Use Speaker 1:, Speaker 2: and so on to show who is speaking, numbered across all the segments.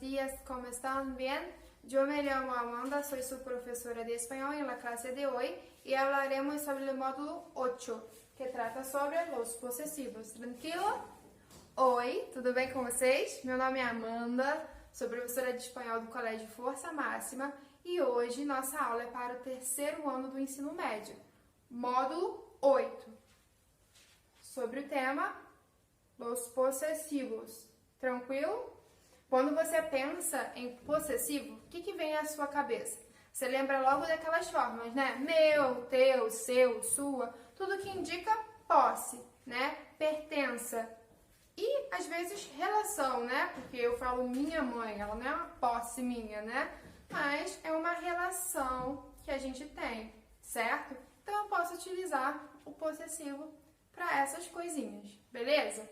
Speaker 1: días, ¿cómo están? ¿Bien? Yo me llamo Amanda, soy su profesora de español en la clase de hoy y hablaremos sobre el módulo 8, que trata sobre los posesivos. ¿Tranquilo? Oi, tudo bem com vocês? Meu nome é Amanda, sou professora de espanhol do Colégio Força Máxima e hoje nossa aula é para o terceiro ano do ensino médio, módulo 8, sobre o tema los possessivos. Tranquilo? Quando você pensa em possessivo, o que vem à sua cabeça? Você lembra logo daquelas formas, né? Meu, teu, seu, sua, tudo que indica posse, né? Pertença. E, às vezes, relação, né? Porque eu falo minha mãe, ela não é uma posse minha, né? Mas é uma relação que a gente tem, certo? Então, eu posso utilizar o possessivo para essas coisinhas, beleza?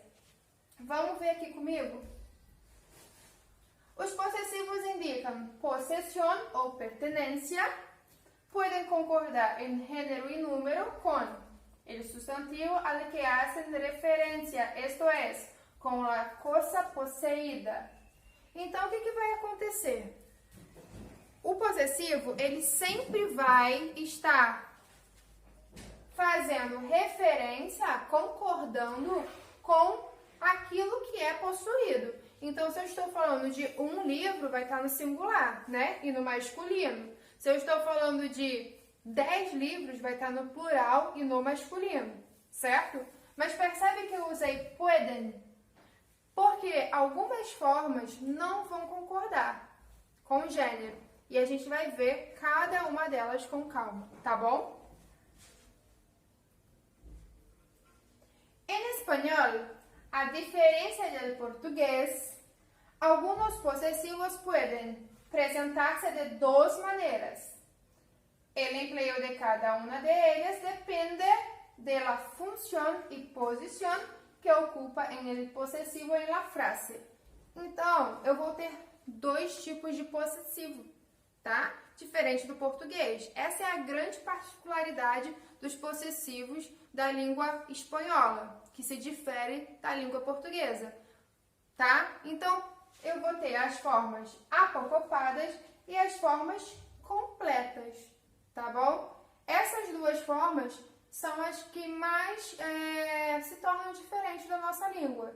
Speaker 1: Vamos ver aqui comigo? Os possessivos indicam possessão ou pertenência, podem concordar em gênero e número com o substantivo al que hacen referência, isto é, com a coisa possuída. Então, o que vai acontecer? O possessivo, ele sempre vai estar fazendo referência, concordando com aquilo que é possuído. Então, se eu estou falando de um livro, vai estar no singular, né? E no masculino. Se eu estou falando de 10 livros, vai estar no plural e no masculino, certo? Mas percebe que eu usei pueden? Porque algumas formas não vão concordar com o gênero. E a gente vai ver cada uma delas com calma, tá bom? Em espanhol, a diferencia del portugués, algunos posesivos pueden presentarse de dos maneras. El empleo de cada una de ellas depende de la función y posición que ocupa en el posesivo en la frase. Então, eu vou ter dois tipos de possessivo, tá? Diferente do português. Essa é a grande particularidade dos possessivos da língua espanhola, que se difere da língua portuguesa, tá? Então, eu vou ter as formas apocopadas e as formas completas, tá bom? Essas duas formas são as que mais se tornam diferentes da nossa língua.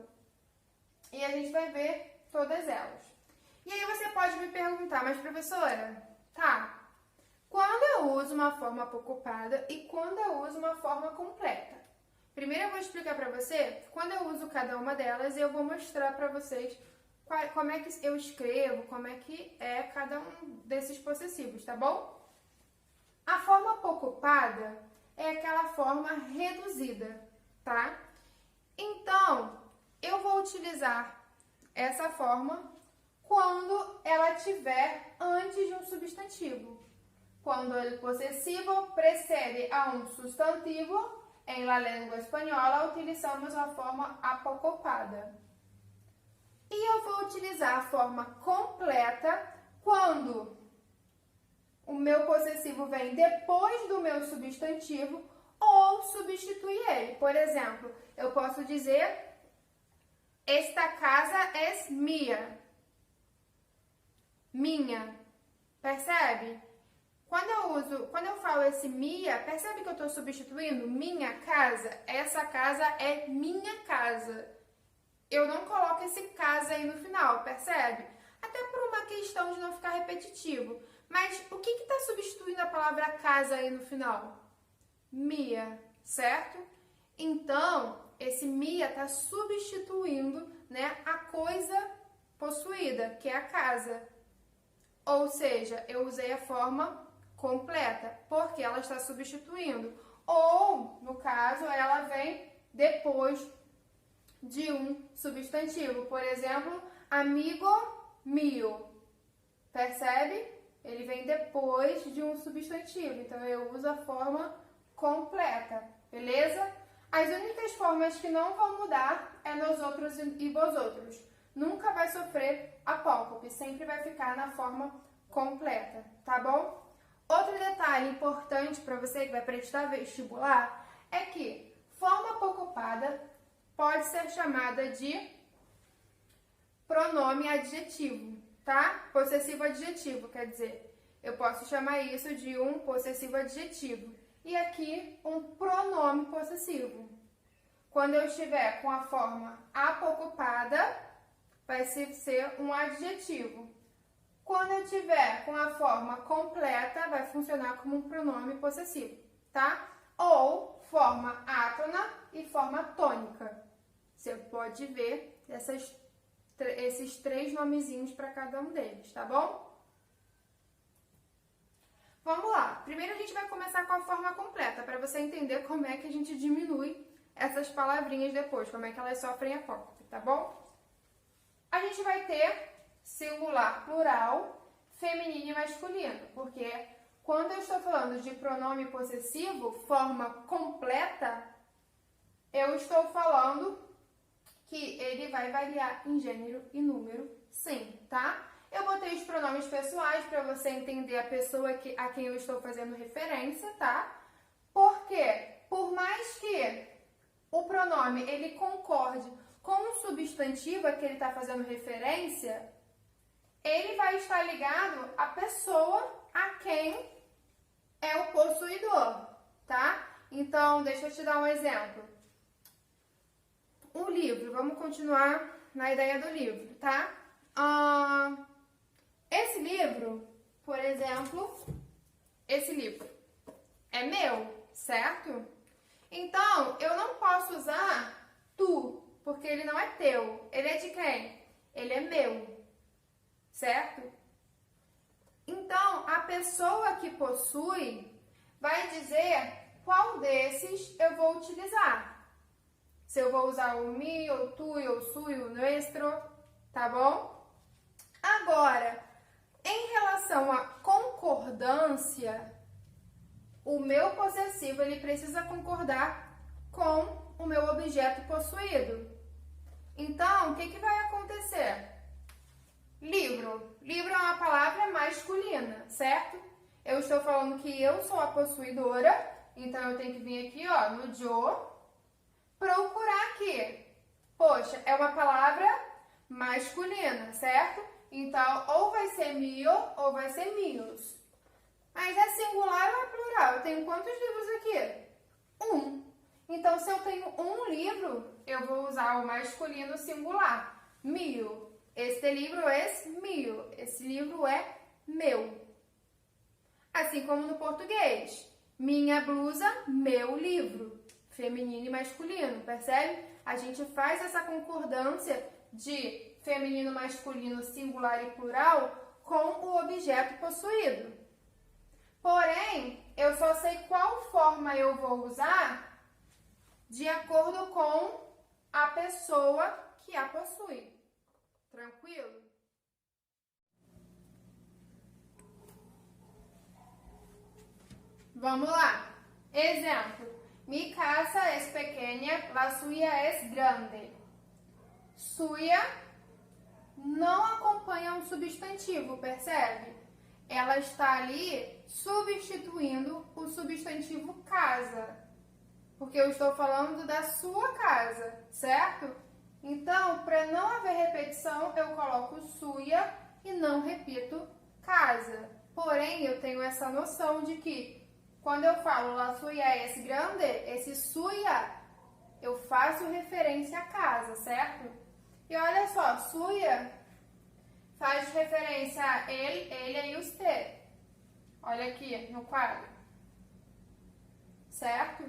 Speaker 1: E a gente vai ver todas elas. E aí você pode me perguntar, mas professora, tá, quando eu uso uma forma apocopada e quando eu uso uma forma completa? Primeiro eu vou explicar para você quando eu uso cada uma delas e eu vou mostrar para vocês como é que eu escrevo, como é que é cada um desses possessivos, tá bom? A forma apocopada é aquela forma reduzida, tá? Então, eu vou utilizar essa forma quando ela estiver antes de um substantivo. Quando o possessivo precede a um substantivo, em la língua espanhola, utilizamos a forma apocopada. E eu vou utilizar a forma completa quando o meu possessivo vem depois do meu substantivo ou substitui ele. Por exemplo, eu posso dizer, esta casa es mía. Minha. Percebe? Quando eu falo esse minha, percebe que eu estou substituindo minha casa? Essa casa é minha casa. Eu não coloco esse casa aí no final, percebe? Até por uma questão de não ficar repetitivo. Mas o que está substituindo a palavra casa aí no final? Mia, certo? Então, esse mia está substituindo, né, a coisa possuída, que é a casa. Ou seja, eu usei a forma completa, porque ela está substituindo. Ou, no caso, ela vem depois de um substantivo. Por exemplo, amigo mio. Percebe? Ele vem depois de um substantivo. Então, eu uso a forma completa. Beleza? As únicas formas que não vão mudar é nos outros e vos outros. Nunca vai sofrer apócope, sempre vai ficar na forma completa, tá bom? Outro detalhe importante para você que vai prestar vestibular é que forma apocopada pode ser chamada de pronome adjetivo, tá? Possessivo adjetivo, quer dizer, eu posso chamar isso de um possessivo adjetivo. E aqui, um pronome possessivo. Quando eu estiver com a forma apocopada, vai ser um adjetivo. Quando eu tiver com a forma completa, vai funcionar como um pronome possessivo, tá? Ou forma átona e forma tônica. Você pode ver esses 3 nomezinhos para cada um deles, tá bom? Vamos lá. Primeiro a gente vai começar com a forma completa, para você entender como é que a gente diminui essas palavrinhas depois, como é que elas sofrem apócope, tá bom? A gente vai ter singular, plural, feminino e masculino, porque quando eu estou falando de pronome possessivo, forma completa, eu estou falando que ele vai variar em gênero e número, sim, tá? Eu botei os pronomes pessoais para você entender a pessoa a quem eu estou fazendo referência, tá? Porque, por mais que o pronome ele concorde com o substantivo a que ele está fazendo referência, ele vai estar ligado à pessoa a quem é o possuidor, tá? Então, deixa eu te dar um exemplo. Um livro, vamos continuar na ideia do livro, tá? Esse livro, por exemplo, esse livro é meu, certo? Então, eu não posso usar tu, porque ele não é teu. Ele é de quem? Ele é meu, certo? Então, a pessoa que possui vai dizer qual desses eu vou utilizar. Se eu vou usar o mi, o tu, o su e o nuestro, tá bom? Agora, em relação à concordância, o meu possessivo ele precisa concordar com o meu objeto possuído. Então, o que vai acontecer? Livro. Livro é uma palavra masculina, certo? Eu estou falando que eu sou a possuidora, então eu tenho que vir aqui, ó, no jo, procurar aqui. Poxa, é uma palavra masculina, certo? Então, ou vai ser mio ou vai ser mios. Mas é singular ou é plural? Eu tenho quantos livros aqui? Um. Então, se eu tenho um livro, eu vou usar o masculino singular. Mio. Este livro é mio. Esse livro é meu. Assim como no português. Minha blusa, meu livro. Feminino e masculino, percebe? A gente faz essa concordância de feminino, masculino, singular e plural com o objeto possuído. Porém, eu só sei qual forma eu vou usar de acordo com a pessoa que a possui. Tranquilo? Vamos lá. Exemplo. Mi casa es pequeña, la suya es grande. Suya não acompanha um substantivo, percebe? Ela está ali substituindo o substantivo casa. Porque eu estou falando da sua casa, certo? Então, para não haver repetição, eu coloco suya e não repito casa. Porém, eu tenho essa noção de que quando eu falo la suya es grande, esse suya eu faço referência à casa, certo? E olha só, suya faz referência a ele, ella e usted. Olha aqui no quadro. Certo?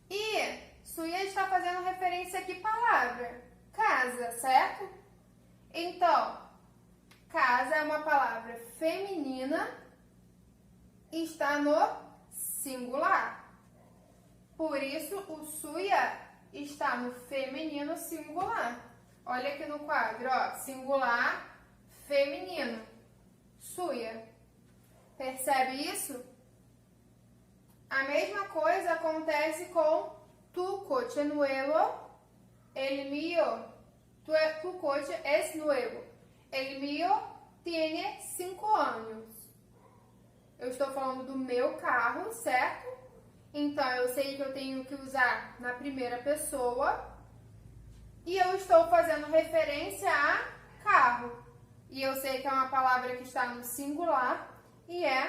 Speaker 1: E suya está fazendo referência a que palavra? Casa, certo? Então, casa é uma palavra feminina e está no singular. Por isso, o suya está no feminino singular. Olha aqui no quadro, ó, singular, feminino, suya. Percebe isso? A mesma coisa acontece com tu coche nuevo, el mío. Tu coche es nuevo. El mío tiene 5 años. Eu estou falando do meu carro, certo? Então, eu sei que eu tenho que usar na primeira pessoa. E eu estou fazendo referência a carro. E eu sei que é uma palavra que está no singular e é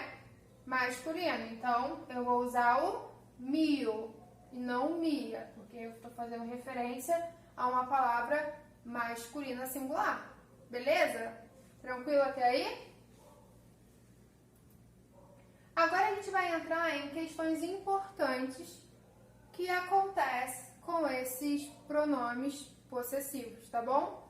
Speaker 1: masculino. Então, eu vou usar o mio e não mia, porque eu estou fazendo referência a uma palavra masculina singular. Beleza? Tranquilo até aí? Agora a gente vai entrar em questões importantes que acontecem com esses pronomes possessivos, tá bom?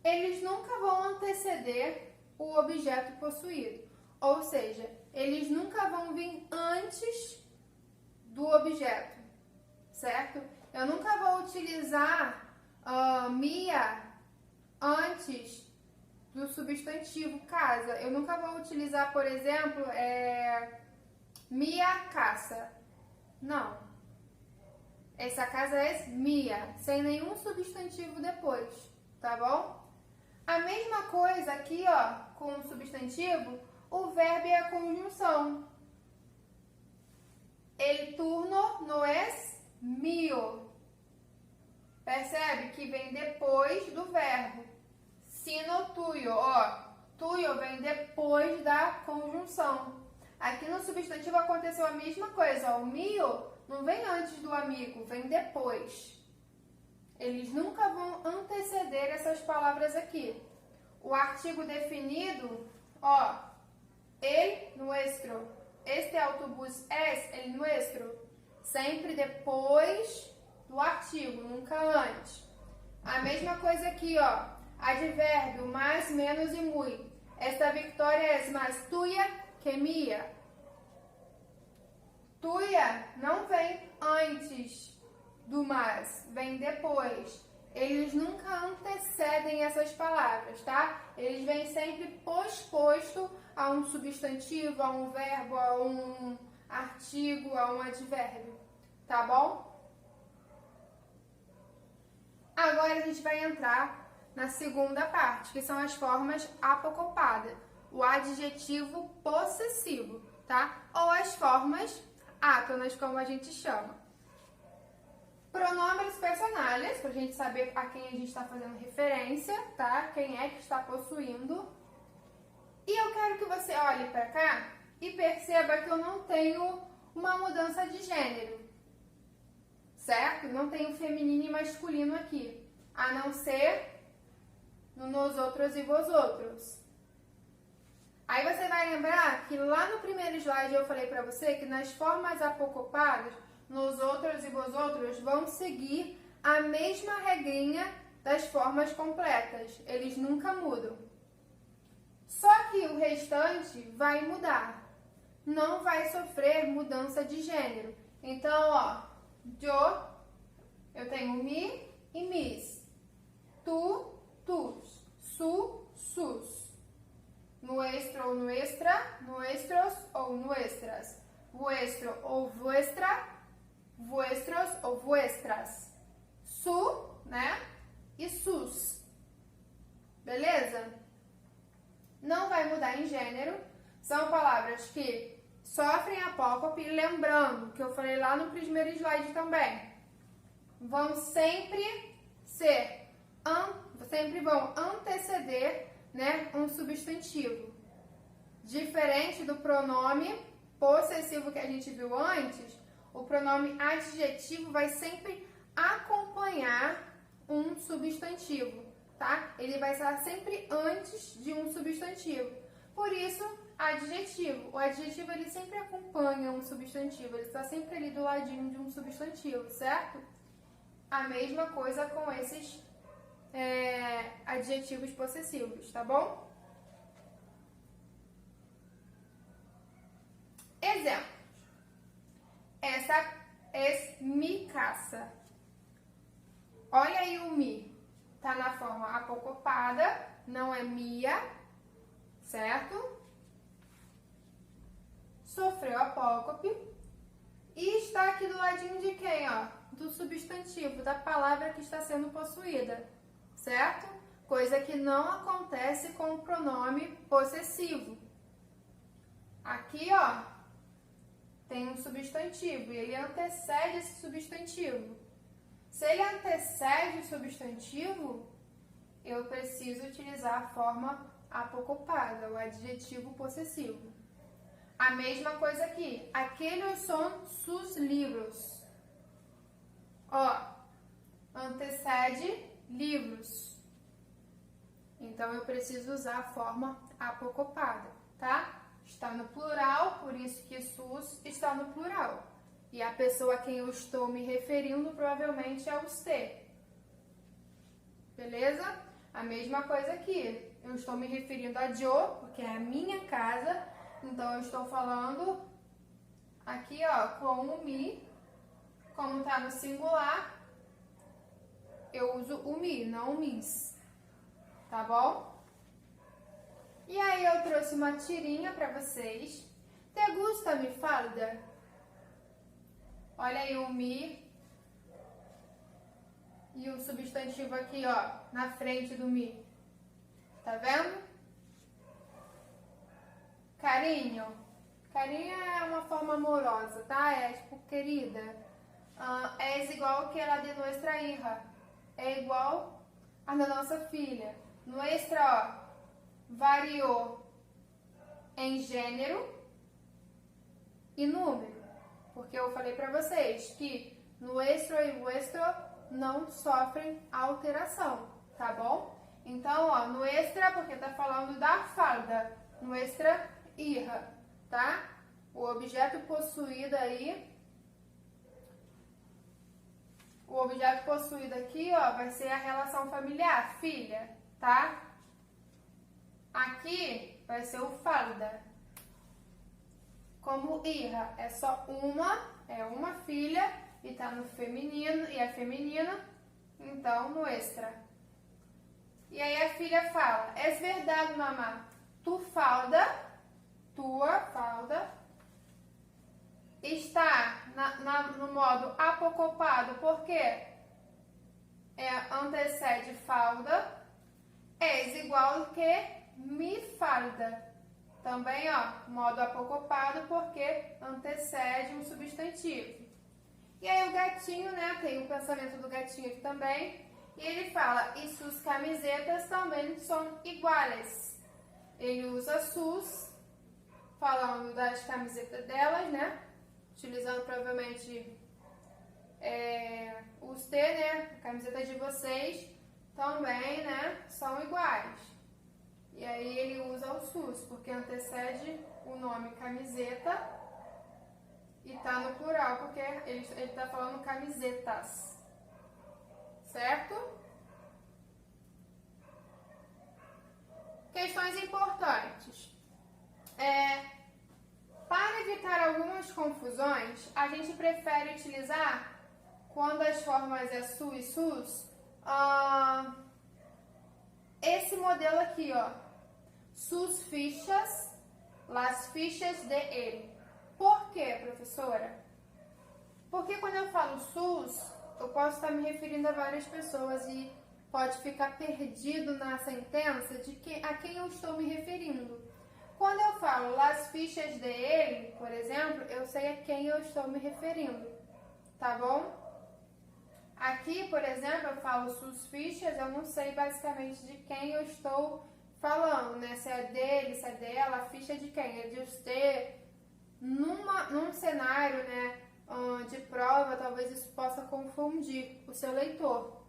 Speaker 1: Eles nunca vão anteceder o objeto possuído, ou seja, eles nunca vão vir antes do objeto, certo? Eu nunca vou utilizar Mia antes do substantivo casa. Eu nunca vou utilizar, por exemplo, Mia casa. Não. Essa casa é Mia, sem nenhum substantivo depois, tá bom? A mesma coisa aqui, ó, com o substantivo, o verbo e a conjunção. El turno no es mío. Percebe que vem depois do verbo. Sino tuyo, ó. Tuyo vem depois da conjunção. Aqui no substantivo aconteceu a mesma coisa, ó. O mio não vem antes do amigo, vem depois. Eles nunca vão anteceder essas palavras aqui. O artigo definido, ó. El nuestro. Este autobús es el nuestro. Sempre depois do artigo, nunca antes. A mesma coisa aqui, ó. Advérbio, mais, menos e muy. Esta victoria es más tuya que mía. Tuya não vem antes do mais, vem depois. Eles nunca antecedem essas palavras, tá? Eles vêm sempre posposto a um substantivo, a um verbo, a um artigo, a um advérbio, tá bom? Agora a gente vai entrar na segunda parte, que são as formas apocopadas, o adjetivo possessivo, tá? Ou as formas átonas, como a gente chama. Pronomes personais, para a gente saber a quem a gente está fazendo referência, tá? Quem é que está possuindo. E eu quero que você olhe para cá e perceba que eu não tenho uma mudança de gênero, certo? Não tenho feminino e masculino aqui, a não ser no nos outros e vos outros. Aí você vai lembrar que lá no primeiro slide eu falei para você que nas formas apocopadas, nos outros e vos outros vão seguir a mesma regrinha das formas completas. Eles nunca mudam. Só que o restante vai mudar. Não vai sofrer mudança de gênero. Então, ó, eu tenho mi e mis. Tu, tus. Su, sus. Nuestro ou nuestra, nuestros ou nuestras. Vuestro ou vuestra, vuestros ou vuestras. Su, né? E sus. Beleza? Não vai mudar em gênero. São palavras que sofrem apócope. Lembrando que eu falei lá no primeiro slide também. Vão sempre vão anteceder, né, um substantivo. Diferente do pronome possessivo que a gente viu antes, o pronome adjetivo vai sempre acompanhar um substantivo, tá? Ele vai estar sempre antes de um substantivo. Por isso, adjetivo. O adjetivo, ele sempre acompanha um substantivo. Ele está sempre ali do ladinho de um substantivo, certo? A mesma coisa com esses adjetivos possessivos, tá bom? Exemplos. Essa é mi casa. Olha aí o mi. Tá na forma apocopada, não é mia, certo? Sofreu apócope. E está aqui do ladinho de quem, ó? Do substantivo, da palavra que está sendo possuída, certo? Coisa que não acontece com o pronome possessivo. Aqui, ó, tem um substantivo e ele antecede esse substantivo. Se ele antecede o substantivo, eu preciso utilizar a forma apocopada, o adjetivo possessivo. A mesma coisa aqui. Aqueles são sus livros. Ó, antecede livros. Então, eu preciso usar a forma apocopada, tá? Está no plural, por isso que sus está no plural. E a pessoa a quem eu estou me referindo provavelmente é você. Beleza? A mesma coisa aqui. Eu estou me referindo a Joe, porque é a minha casa. Então, eu estou falando aqui, ó, com o me. Como está no singular, eu uso o me, não o mis. Tá bom? E aí, eu trouxe uma tirinha para vocês. Te gusta mi falda? Olha aí o me. E o substantivo aqui, ó, na frente do me. Tá vendo? Carinho. Carinho é uma forma amorosa, tá? É tipo, querida. É igual que ela de nuestra hija. É igual a da nossa filha. Nuestra, ó, variou em gênero e número. Porque eu falei pra vocês que nuestro e vuestro não sofrem alteração, tá bom? Então, ó, nuestra, porque tá falando da falda, nuestra hija, tá? O objeto possuído aí, o objeto possuído aqui, ó, vai ser a relação familiar, filha, tá? Aqui vai ser o falda. Como hija é só uma filha, e tá no feminino, e é feminino, então, nuestra. E aí a filha fala, é verdade, mamá, tu falda, tua falda, está no modo apocopado, porque antecede falda, é igual que mi falda. Também, ó, modo apocopado, porque antecede um substantivo. E aí o gatinho, né, tem o pensamento do gatinho aqui também, e ele fala, e suas camisetas também são iguais. Ele usa sus, falando das camisetas delas, né, utilizando provavelmente os T, né, camisetas de vocês também, né, são iguais. E aí ele usa o sus, porque antecede o nome camiseta, e tá no plural, porque ele tá falando camisetas. Certo? Questões importantes. Para evitar algumas confusões, a gente prefere utilizar, quando as formas é su e sus, esse modelo aqui, ó. Sus fichas, las fichas de ele. Por quê, professora? Porque quando eu falo sus, eu posso estar me referindo a várias pessoas e pode ficar perdido na sentença de a quem eu estou me referindo. Quando eu falo las fichas de ele, por exemplo, eu sei a quem eu estou me referindo, tá bom? Aqui, por exemplo, eu falo sus fichas, eu não sei basicamente de quem eu estou falando, né? Se é dele, se é dela, a ficha de quem? É de você. Num cenário, né, de prova, talvez isso possa confundir o seu leitor.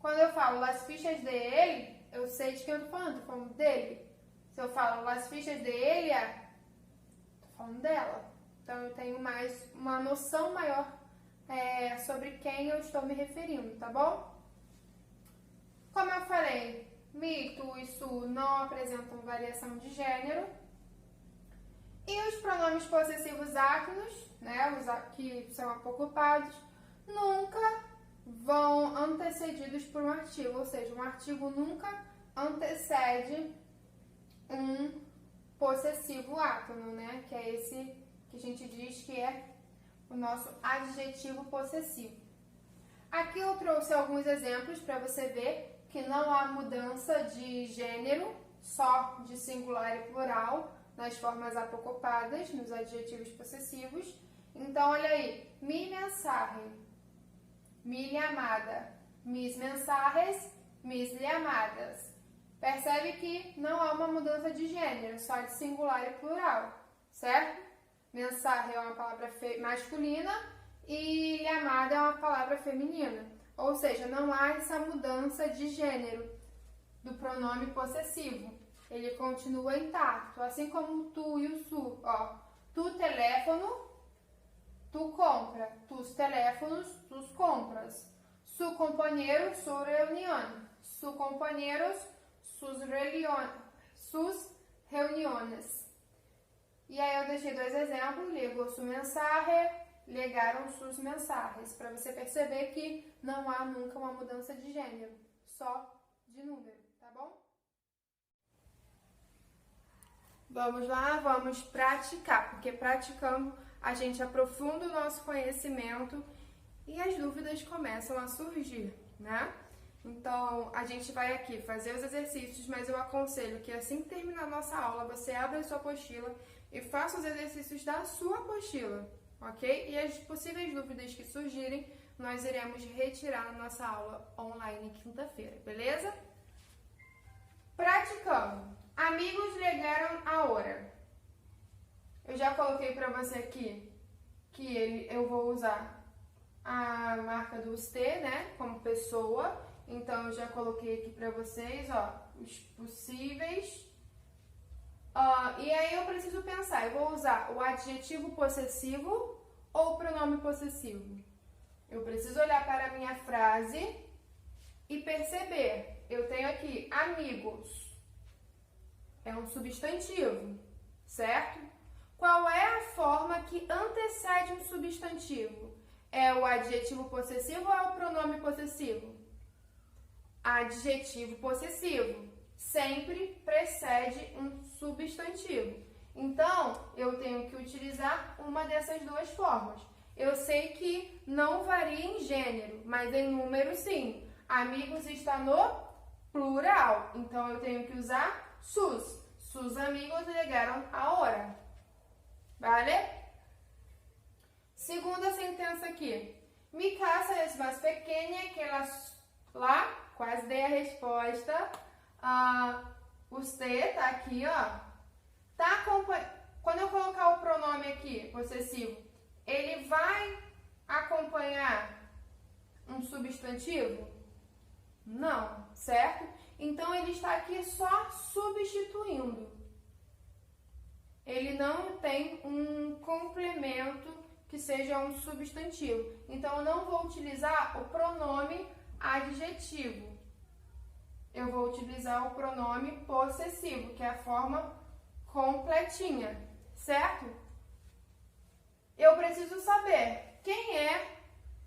Speaker 1: Quando eu falo las fichas de ele, eu sei de quem eu tô falando dele. Se eu falo las fichas de ele, tô falando dela. Então eu tenho mais uma noção maior sobre quem eu estou me referindo, tá bom? Como eu falei, mi, tu e su não apresentam variação de gênero. E os pronomes possessivos áquenos, né, os que são apocopados, nunca vão antecedidos por um artigo, ou seja, um artigo nunca antecede um possessivo áqueno, né, que é esse que a gente diz que é o nosso adjetivo possessivo. Aqui eu trouxe alguns exemplos para você ver que não há mudança de gênero, só de singular e plural, nas formas apocopadas, nos adjetivos possessivos. Então, olha aí, mi mensaje, mi llamada, mis mensajes, mis llamadas. Percebe que não há uma mudança de gênero, só de singular e plural, certo? Mensaje é uma palavra masculina e llamada é uma palavra feminina. Ou seja, não há essa mudança de gênero do pronome possessivo. Ele continua intacto, assim como o tu e o su. Ó, tu teléfono, tu compra. Tus teléfonos, tus compras. Su compañero, su reunión. Su compañeros, sus reuniones. E aí eu deixei 2 exemplos, ligou su mensaje, ligaram sus mensajes, para você perceber que não há nunca uma mudança de gênero, só de número, tá bom? Vamos lá, vamos praticar, porque praticando a gente aprofunda o nosso conhecimento e as dúvidas começam a surgir, né? Então, a gente vai aqui fazer os exercícios, mas eu aconselho que assim que terminar a nossa aula, você abra a sua apostila e faça os exercícios da sua apostila, ok? E as possíveis dúvidas que surgirem, nós iremos retirar na nossa aula online quinta-feira, beleza? Praticando. Amigos ligaram a hora. Eu já coloquei para você aqui que eu vou usar a marca do usted, né, como pessoa. Então, eu já coloquei aqui para vocês, ó, os possíveis. E aí eu preciso pensar, eu vou usar o adjetivo possessivo ou o pronome possessivo? Eu preciso olhar para a minha frase e perceber. Eu tenho aqui amigos. É um substantivo, certo? Qual é a forma que antecede um substantivo? É o adjetivo possessivo ou é o pronome possessivo? Adjetivo possessivo sempre precede um substantivo. Então, eu tenho que utilizar uma dessas duas formas. Eu sei que não varia em gênero, mas em número sim. Amigos está no plural, então eu tenho que usar sus. Sus amigos ligaram a hora. Vale? Segunda sentença aqui. Mi casa é mais pequena que lá. Quase dei a resposta. Usted tá aqui, ó. Quando eu colocar o pronome aqui, possessivo, ele vai acompanhar um substantivo? Não, certo? Então, ele está aqui só substituindo. Ele não tem um complemento que seja um substantivo. Então, eu não vou utilizar o pronome adjetivo. Eu vou utilizar o pronome possessivo, que é a forma completinha, certo? Eu preciso saber quem é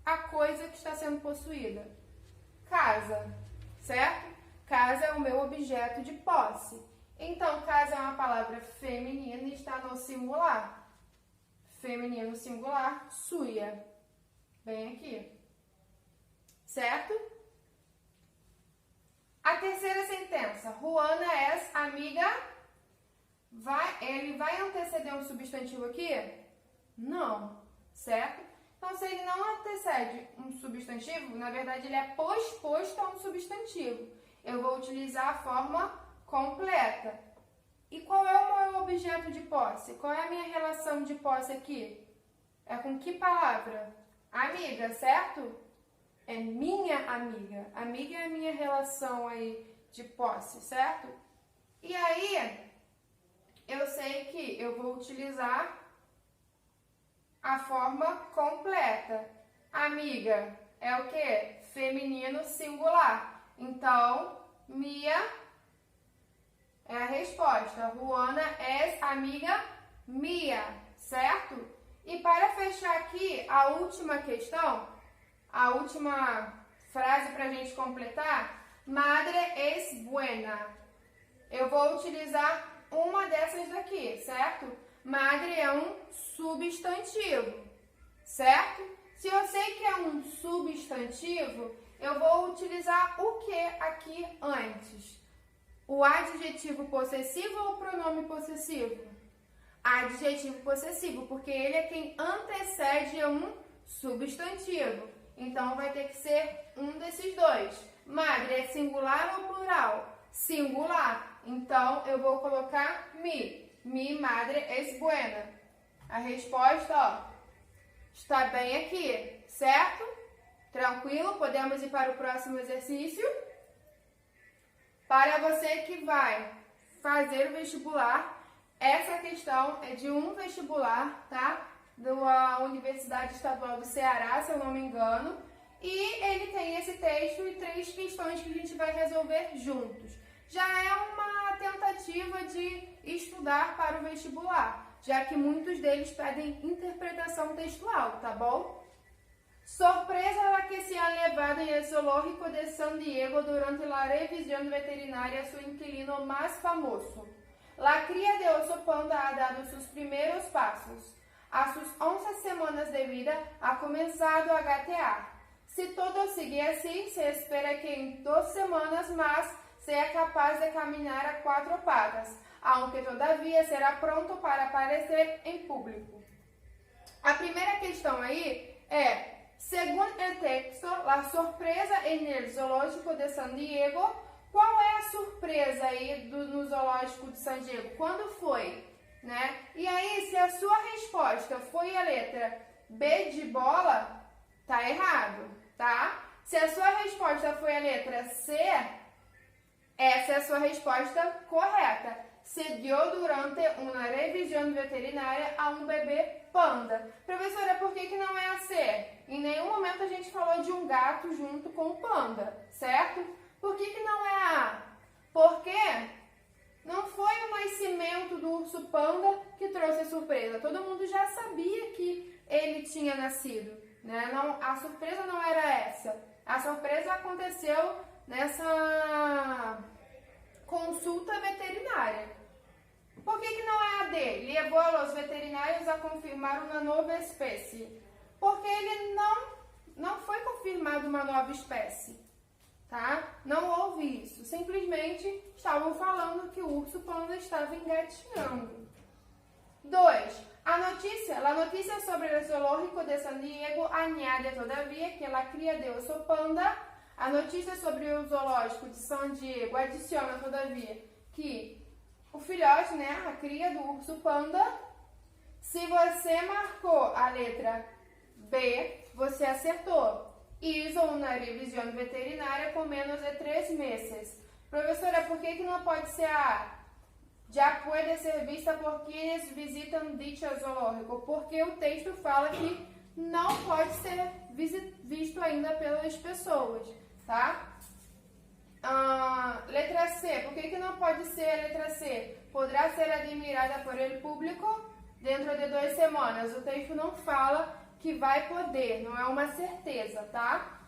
Speaker 1: a coisa que está sendo possuída. Casa, certo? Casa é o meu objeto de posse. Então, casa é uma palavra feminina e está no singular. Feminino singular, suya. Bem aqui. Certo? A terceira sentença. Juana é amiga. Ele vai anteceder um substantivo aqui? Não. Certo? Então, se ele não antecede um substantivo, na verdade, ele é posposto a um substantivo. Eu vou utilizar a forma completa. E qual é o meu objeto de posse? Qual é a minha relação de posse aqui? É com que palavra? Amiga, certo? É minha amiga. Amiga é a minha relação aí de posse, certo? E aí, eu sei que eu vou utilizar a forma completa. Amiga é o quê? Feminino singular. Então, minha é a resposta. Juana é amiga minha, certo? E para fechar aqui a última questão, a última frase para a gente completar, madre es buena. Eu vou utilizar uma dessas daqui, certo? Madre é um substantivo, certo? Se eu sei que é um substantivo, eu vou utilizar o que aqui antes? O adjetivo possessivo ou o pronome possessivo? Adjetivo possessivo, porque ele é quem antecede um substantivo. Então, vai ter que ser um desses dois. Madre é singular ou plural? Singular. Então, eu vou colocar mi. Mi madre es buena. A resposta, ó, está bem aqui, certo? Tranquilo? Podemos ir para o próximo exercício? Para você que vai fazer o vestibular, essa questão é de um vestibular, tá? Da Universidade Estadual do Ceará, se eu não me engano. E ele tem esse texto e 3 questões que a gente vai resolver juntos. Já é uma tentativa de estudar para o vestibular, já que muitos deles pedem interpretação textual, tá bom? Sorpresa la que se ha levado en el zoológico de San Diego durante la revisión veterinaria a su inquilino más famoso. La cría de oso panda ha dado sus primeros pasos. A sus 11 semanas de vida ha comenzado a gatear. Si todo sigue así, se espera que en 2 semanas más sea capaz de caminar a 4 patas, aunque todavía será pronto para aparecer en público. A primeira questão aí é: segundo o texto, a surpresa no zoológico de San Diego. Qual é a surpresa aí no zoológico de San Diego? Quando foi? Né? E aí, se a sua resposta foi a letra B de bola, tá errado, tá? Se a sua resposta foi a letra C, essa é a sua resposta correta. Se dio durante uma revisão veterinária a um bebê panda. Professora, por que não é a C? Em nenhum momento a gente falou de um gato junto com o panda, certo? Por que não é a A? Porque não foi o nascimento do urso panda que trouxe a surpresa. Todo mundo já sabia que ele tinha nascido, né? Não, a surpresa não era essa. A surpresa aconteceu nessa consulta veterinária. Por que não é a D? Levou os veterinários a confirmar uma nova espécie. Porque ele não foi confirmada uma nova espécie, tá? Não houve isso. Simplesmente estavam falando que o urso panda estava engatinhando. 2. La noticia sobre el zoológico de San Diego añade todavía que la cría de oso panda. A notícia sobre o zoológico de San Diego adiciona todavia que o filhote, né, a cria do urso panda, se você marcou a letra B, você acertou. Hizo uma revisão veterinária com menos de 3 meses. Professora, por que não pode ser a A? Já pode ser vista por quienes visitam dicho zoológico, porque o texto fala que não pode ser visto ainda pelas pessoas, tá? Letra C, por que não pode ser a letra C? Poderá ser admirada por el público dentro de 2 semanas. O texto não fala que vai poder, não é uma certeza, tá?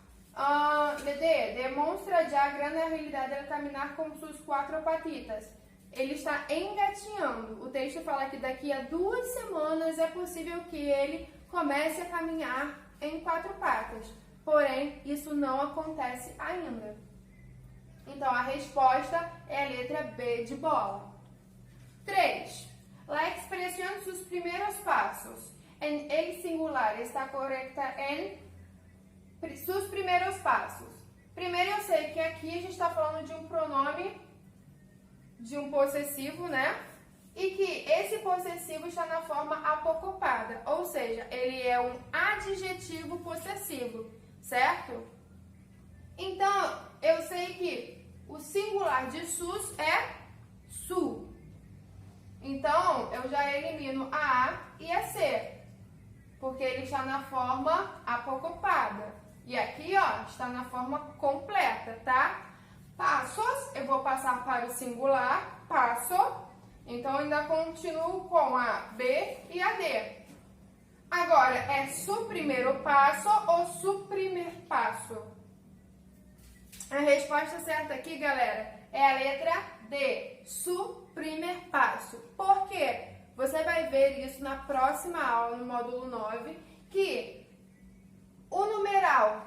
Speaker 1: D, demonstra já a grande habilidade de caminhar com suas 4 patitas. Ele está engatinhando. O texto fala que daqui a 2 semanas é possível que ele comece a caminhar em 4 patas. Porém, isso não acontece ainda. Então, a resposta é a letra B de bola. 3. La expresión sus primeros pasos en el singular está correcta en sus primeiros passos. Primeiro, eu sei que aqui a gente está falando de um pronome, de um possessivo, né? E que esse possessivo está na forma apocopada, ou seja, ele é um adjetivo possessivo, certo? Então, eu sei que o singular de sus é su. Então, eu já elimino a A e a C, porque ele está na forma apocopada. E aqui, ó, está na forma completa, tá? Passos, eu vou passar para o singular, passo. Então, eu ainda continuo com a B e a D. Agora, é su primeiro passo ou su primer passo? A resposta certa aqui, galera, é a letra D, su primer passo. Por quê? Você vai ver isso na próxima aula, no módulo 9, que o numeral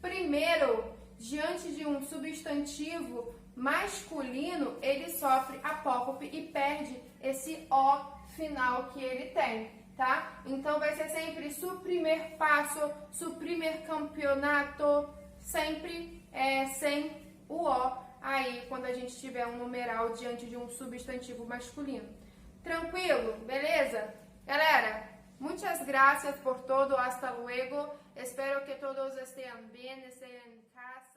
Speaker 1: primeiro, diante de um substantivo masculino, ele sofre apócope e perde esse O final que ele tem, tá? Então, vai ser sempre su primer passo, su primer campeonato, sempre sem o O aí quando a gente tiver um numeral diante de um substantivo masculino. Tranquilo? Beleza? Galera, muchas gracias por todo, hasta luego. Espero que todos estén bien, estén en casa.